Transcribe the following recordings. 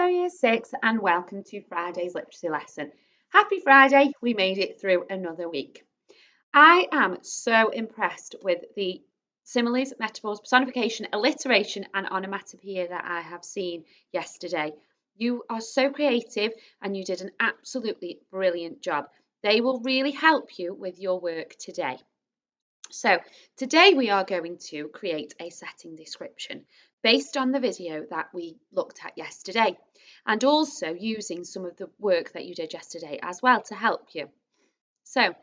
Hello Year 6 and welcome to Friday's literacy lesson. Happy Friday, we made it through another week. I am so impressed with the similes, metaphors, personification, alliteration and onomatopoeia that I have seen yesterday. You are so creative and you did an absolutely brilliant job. They will really help you with your work today. So today we are going to create a setting description based on the video that we looked at yesterday and also using some of the work that you did yesterday as well to help you. So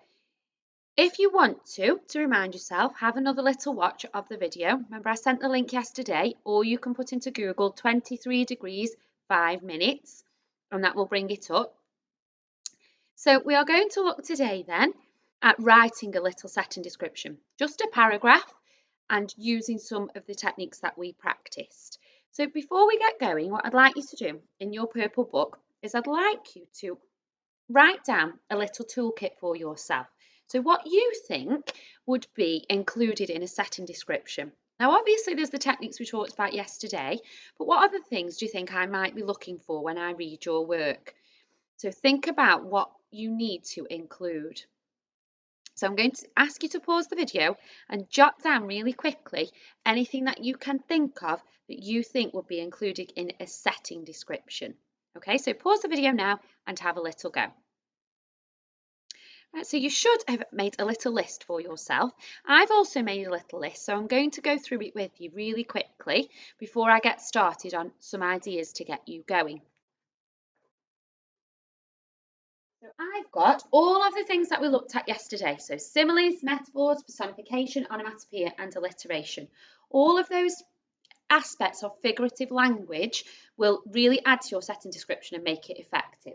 if you want to remind yourself, have another little watch of the video. Remember I sent the link yesterday, or you can put into Google 23 degrees 5 minutes and that will bring it up. So we are going to look today then at writing a little setting description, just a paragraph and using some of the techniques that we practiced. So before we get going, what I'd like you to do in your purple book is I'd like you to write down a little toolkit for yourself. So what you think would be included in a setting description. Now, obviously, there's the techniques we talked about yesterday, but what other things do you think I might be looking for when I read your work? So think about what you need to include. So I'm going to ask you to pause the video and jot down really quickly anything that you can think of that you think would be included in a setting description. Okay, so pause the video now and have a little go. Right, so you should have made a little list for yourself. I've also made a little list, so I'm going to go through it with you really quickly before I get started on some ideas to get you going. So I've got all of the things that we looked at yesterday. So similes, metaphors, personification, onomatopoeia and alliteration. All of those aspects of figurative language will really add to your setting description and make it effective.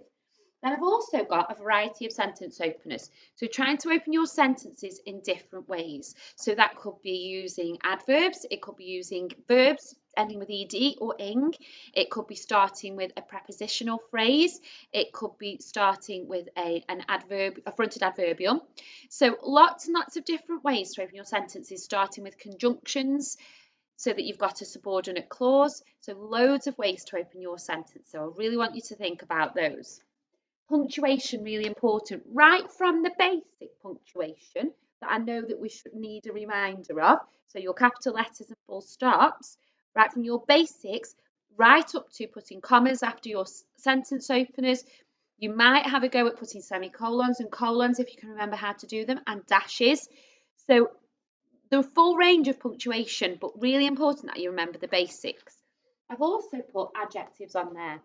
Then I've also got a variety of sentence openers. So trying to open your sentences in different ways. So that could be using adverbs, it could be using verbs ending with ed or ing, it could be starting with a prepositional phrase, it could be starting with a fronted adverbial. So lots and lots of different ways to open your sentences, starting with conjunctions, so that you've got a subordinate clause. So loads of ways to open your sentence. So I really want you to think about those. Punctuation, really important, right from the basic punctuation that I know that we should need a reminder of. So your capital letters and full stops, right from your basics, right up to putting commas after your sentence openers. You might have a go at putting semicolons and colons if you can remember how to do them, and dashes. So the full range of punctuation, but really important that you remember the basics. I've also put adjectives on there.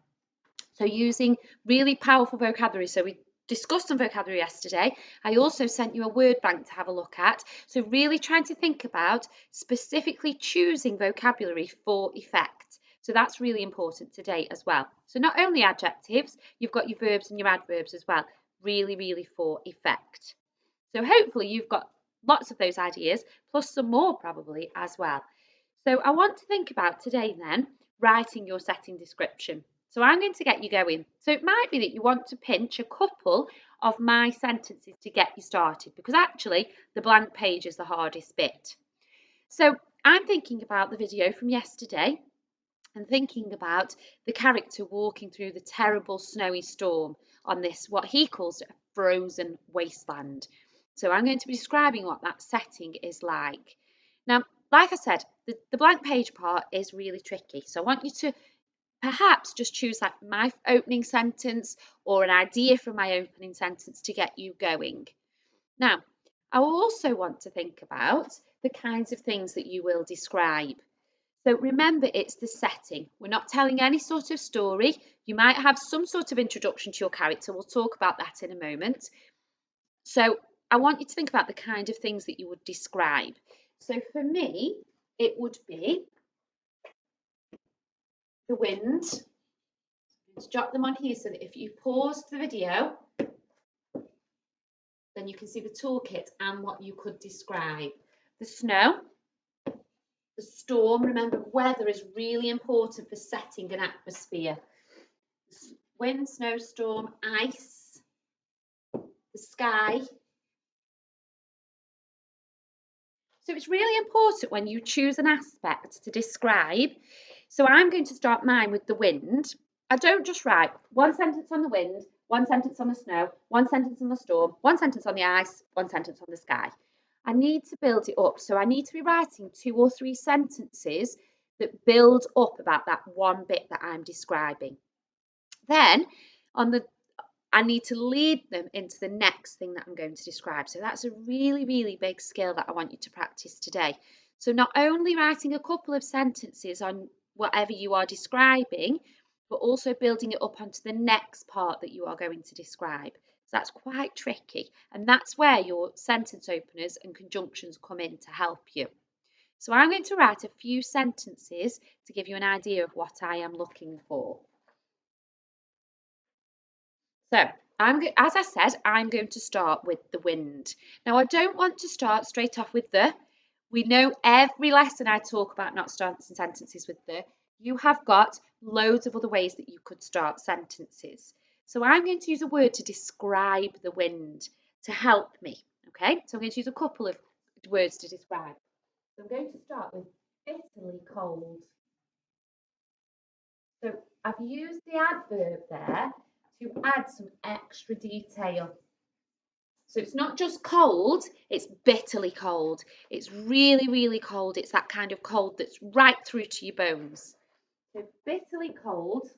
So using really powerful vocabulary. So we discussed some vocabulary yesterday. I also sent you a word bank to have a look at. So really trying to think about specifically choosing vocabulary for effect. So that's really important today as well. So not only adjectives, you've got your verbs and your adverbs as well. Really, really for effect. So hopefully you've got lots of those ideas, plus some more probably as well. So I want to think about today then, writing your setting description. So I'm going to get you going. So it might be that you want to pinch a couple of my sentences to get you started, because actually the blank page is the hardest bit. So I'm thinking about the video from yesterday and thinking about the character walking through the terrible snowy storm on this, what he calls a frozen wasteland. So I'm going to be describing what that setting is like. Now, like I said, the blank page part is really tricky. So I want you to perhaps just choose like my opening sentence or an idea from my opening sentence to get you going. Now, I also want to think about the kinds of things that you will describe. So remember, it's the setting. We're not telling any sort of story. You might have some sort of introduction to your character. We'll talk about that in a moment. So I want you to think about the kind of things that you would describe. So for me, it would be the wind. Let's jot them on here so that if you pause the video, then you can see the toolkit and what you could describe. The snow, the storm. Remember, weather is really important for setting an atmosphere. Wind, snow, storm, ice, the sky. So it's really important when you choose an aspect to describe. So I'm going to start mine with the wind. I don't just write one sentence on the wind, one sentence on the snow, one sentence on the storm, one sentence on the ice, one sentence on the sky. I need to build it up. So I need to be writing 2 or 3 sentences that build up about that one bit that I'm describing. Then on the I need to lead them into the next thing that I'm going to describe. So that's a really, really big skill that I want you to practice today. So not only writing a couple of sentences on whatever you are describing, but also building it up onto the next part that you are going to describe. So that's quite tricky. And that's where your sentence openers and conjunctions come in to help you. So I'm going to write a few sentences to give you an idea of what I am looking for. So, as I said, I'm going to start with the wind. Now, I don't want to start straight off with the. We know every lesson I talk about not starting sentences with the. You have got loads of other ways that you could start sentences. So, I'm going to use a word to describe the wind to help me. Okay, so I'm going to use a couple of words to describe. So, I'm going to start with bitterly cold. So I've used the adverb there to add some extra detail. So it's not just cold, it's bitterly cold. It's really, really cold. It's that kind of cold that's right through to your bones. So bitterly cold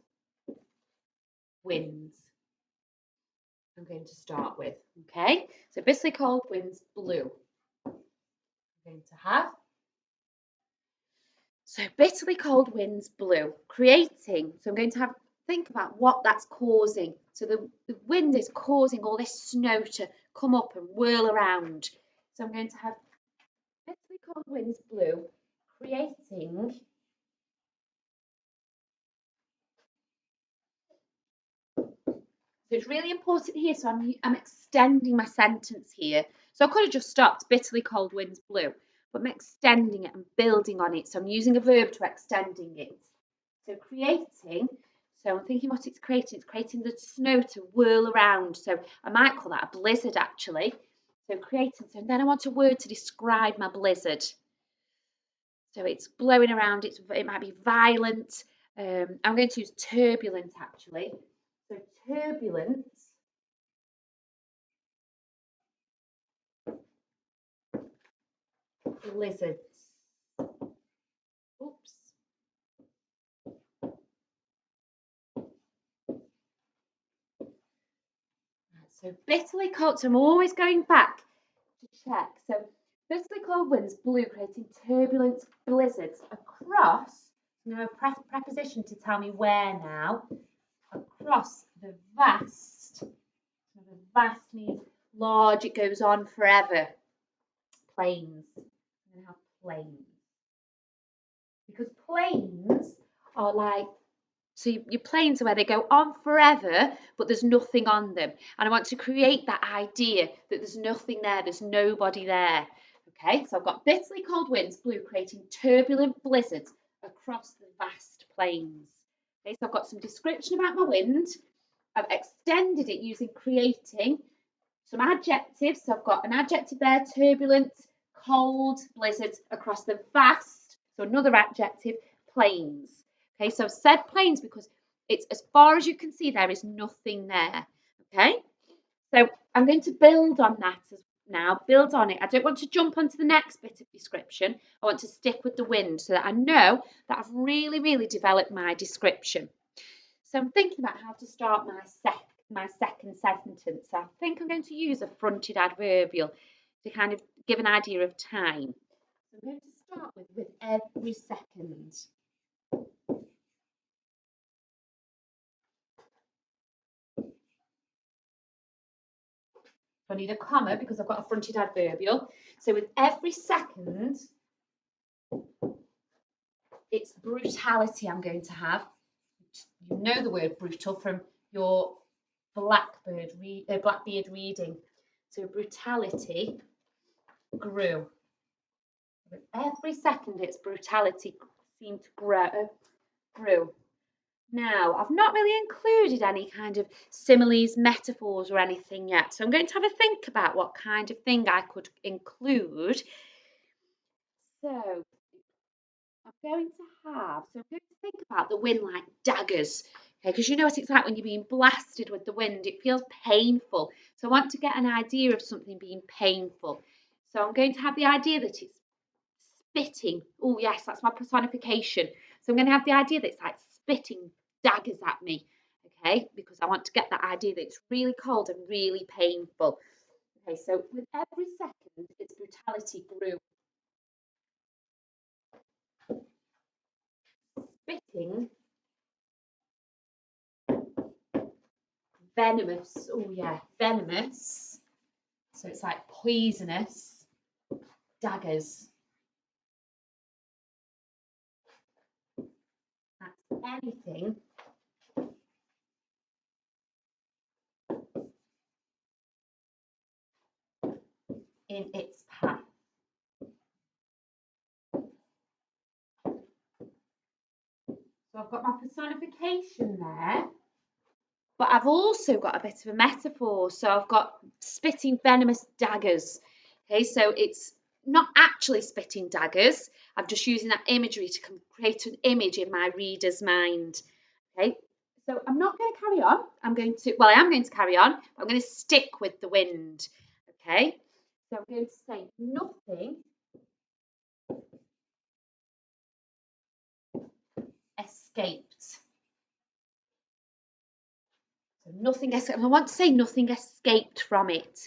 winds. I'm going to start with, okay? So bitterly cold winds blue. I'm going to have. So bitterly cold winds blue, creating. So I'm going to have think about what that's causing. So the wind is causing all this snow to come up and whirl around. So I'm going to have bitterly cold winds blue, creating. So it's really important here. So I'm extending my sentence here. So I could have just stopped bitterly cold winds blue, but I'm extending it and building on it. So I'm using a verb to extending it. So creating. So I'm thinking what it's creating. It's creating the snow to whirl around. So I might call that a blizzard actually. So creating. So then I want a word to describe my blizzard. So it's blowing around. It might be violent. I'm going to use turbulent actually. So turbulent blizzards. Oops. So bitterly cold. So I'm always going back to check. So bitterly cold winds blew, creating turbulent blizzards across. Now a preposition to tell me where now. Across the vast. So the vast means large. It goes on forever. Plains. I'm going to have plains. Because plains are like, so your planes are where they go on forever, but there's nothing on them. And I want to create that idea that there's nothing there, there's nobody there. Okay, so I've got bitterly cold winds blue, creating turbulent blizzards across the vast plains. Okay, so I've got some description about my wind. I've extended it using creating some adjectives. So I've got an adjective there, turbulent, cold, blizzards across the vast. So another adjective, plains. Okay, so I've said plains because it's as far as you can see, there is nothing there. Okay, so I'm going to build on that now, build on it. I don't want to jump onto the next bit of description. I want to stick with the wind so that I know that I've really, really developed my description. So I'm thinking about how to start my second sentence. I think I'm going to use a fronted adverbial to kind of give an idea of time. So I'm going to start with every second. I need a comma because I've got a fronted adverbial. So with every second, it's brutality I'm going to have. You know the word brutal from your Blackbeard reading. So brutality grew. With every second, its brutality seemed to grew. Now, I've not really included any kind of similes, metaphors, or anything yet. So I'm going to have a think about what kind of thing I could include. So I'm going to think about the wind like daggers. Okay, because you know what it's like when you're being blasted with the wind, it feels painful. So I want to get an idea of something being painful. So I'm going to have the idea that it's spitting. Oh, yes, that's my personification. So I'm going to have the idea that it's like spitting daggers at me. Okay, because I want to get that idea that it's really cold and really painful. Okay, so with every second, its brutality grew. Spitting, venomous. Oh, yeah, venomous. So it's like poisonous daggers. That's anything in its path. So I've got my personification there, but I've also got a bit of a metaphor. So I've got spitting venomous daggers. Okay, so it's not actually spitting daggers. I'm just using that imagery to create an image in my reader's mind. Okay, so I'm not going to carry on. I am going to carry on. But I'm going to stick with the wind. Okay, so I'm going to say nothing escaped. So nothing escaped. I want to say nothing escaped from it.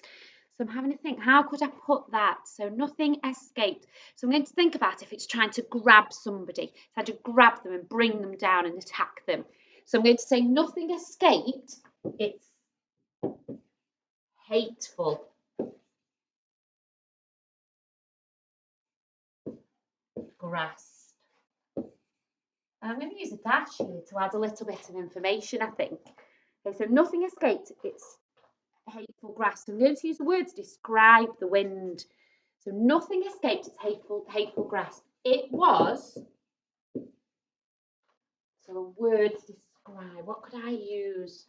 So I'm having to think, how could I put that? So nothing escaped. So I'm going to think about if it's trying to grab somebody, trying to grab them and bring them down and attack them. So I'm going to say nothing escaped. It's hateful. Grasp. I'm going to use a dash here to add a little bit of information, I think. Okay, so nothing escaped. It's hateful grasp. I'm going to use the word to describe the wind. So nothing escaped its hateful grasp. It was, so a word to describe. What could I use?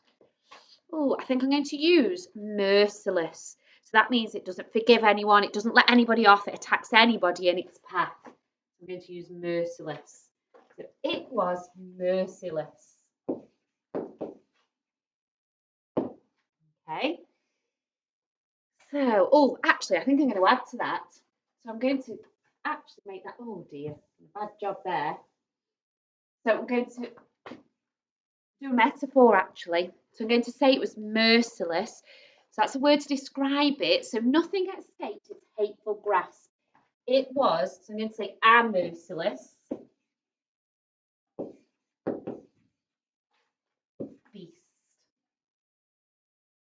Oh, I think I'm going to use merciless. So that means it doesn't forgive anyone. It doesn't let anybody off. It attacks anybody in its path. I'm going to use merciless. So it was merciless. Okay. So, oh, actually, I think I'm going to add to that. So I'm going to actually make that, oh dear, bad job there. So I'm going to do a metaphor actually. So I'm going to say it was merciless. So that's a word to describe it. So nothing escaped its hateful grasp. It was, so I'm going to say a merciless beast.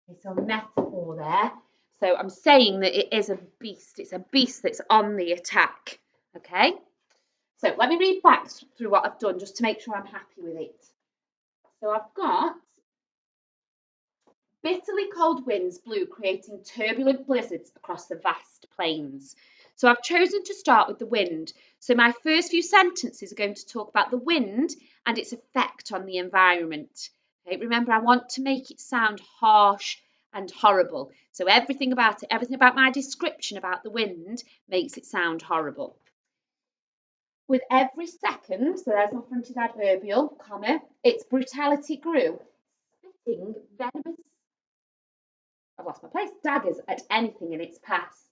Okay, so a metaphor there. So I'm saying that it is a beast. It's a beast that's on the attack. Okay. So let me read back through what I've done just to make sure I'm happy with it. So I've got bitterly cold winds blew, creating turbulent blizzards across the vast plains. So I've chosen to start with the wind. So my first few sentences are going to talk about the wind and its effect on the environment. Okay, remember, I want to make it sound harsh and horrible. So everything about it, everything about my description about the wind makes it sound horrible. With every second, so there's my fronted adverbial, comma, its brutality grew, spitting venomous, I've lost my place, daggers at anything in its path.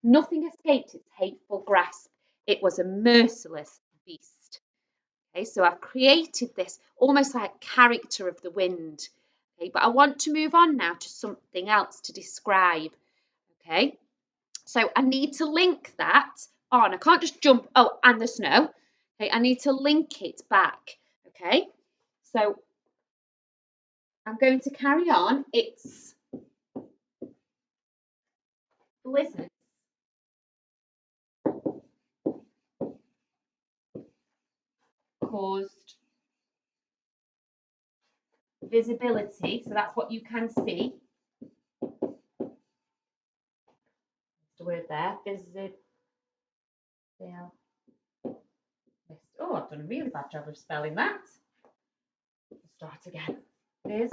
Nothing escaped its hateful grasp. It was a merciless beast. Okay, so I've created this almost like character of the wind. Okay, but I want to move on now to something else to describe. Okay, so I need to link that on. I can't just jump, oh, and the snow. Okay, I need to link it back. Okay, so I'm going to carry on. It's blizzards caused visibility. So that's what you can see. The word there, oh, I've done a really bad job of spelling that. We'll start again. Viz.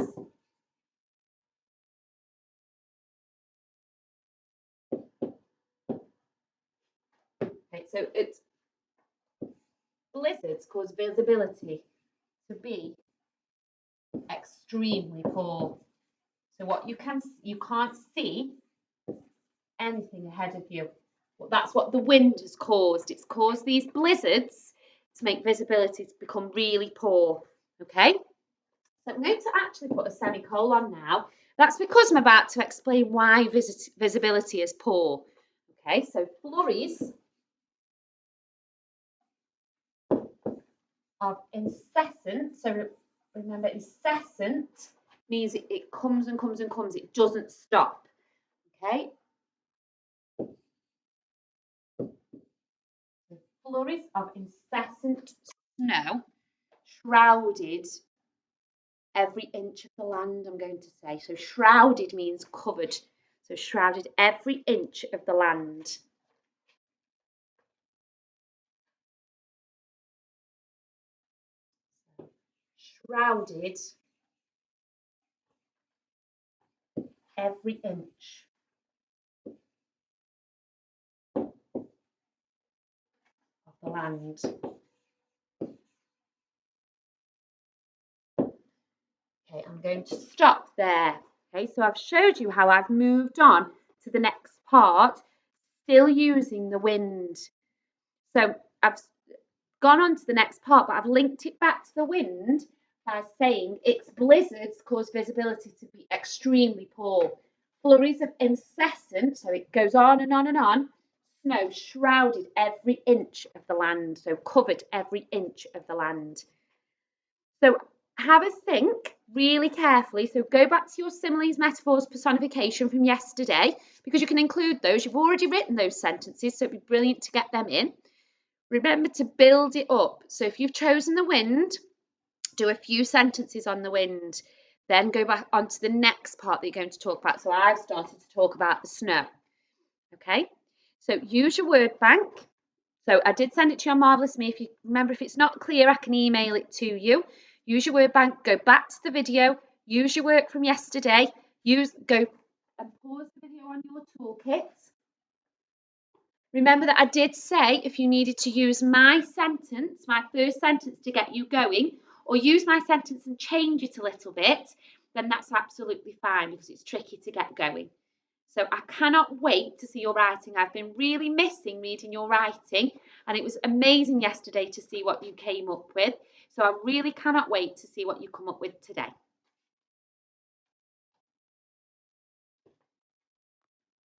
Okay, so it's blizzards cause visibility to be extremely poor. So what you can't see anything ahead of you. Well, that's what the wind has caused. It's caused these blizzards to make visibility to become really poor. Okay? So I'm going to actually put a semicolon now. That's because I'm about to explain why visibility is poor. Okay, so flurries of incessant, so remember incessant means it comes and comes and comes, it doesn't stop. Okay, flurries of incessant snow shrouded every inch of the land, I'm going to say. So shrouded means covered. So shrouded every inch of the land. Shrouded every inch of the land. Okay, I'm going to stop there. Okay, so I've showed you how I've moved on to the next part, still using the wind. So I've gone on to the next part, but I've linked it back to the wind by saying its blizzards cause visibility to be extremely poor. Flurries of incessant, so it goes on and on and on, snow shrouded every inch of the land, so covered every inch of the land. So have a think really carefully. So go back to your similes, metaphors, personification from yesterday, because you can include those. You've already written those sentences, so it'd be brilliant to get them in. Remember to build it up. So if you've chosen the wind, do a few sentences on the wind, then go back onto the next part that you're going to talk about. So I've started to talk about the snow. Okay, so use your word bank. So I did send it to you on Marvellous Me. If you remember, if it's not clear, I can email it to you. Use your word bank, go back to the video, use your work from yesterday, go and pause the video on your toolkit. Remember that I did say if you needed to use my sentence, my first sentence to get you going, or use my sentence and change it a little bit, then that's absolutely fine because it's tricky to get going. So I cannot wait to see your writing. I've been really missing reading your writing, and it was amazing yesterday to see what you came up with. So I really cannot wait to see what you come up with today.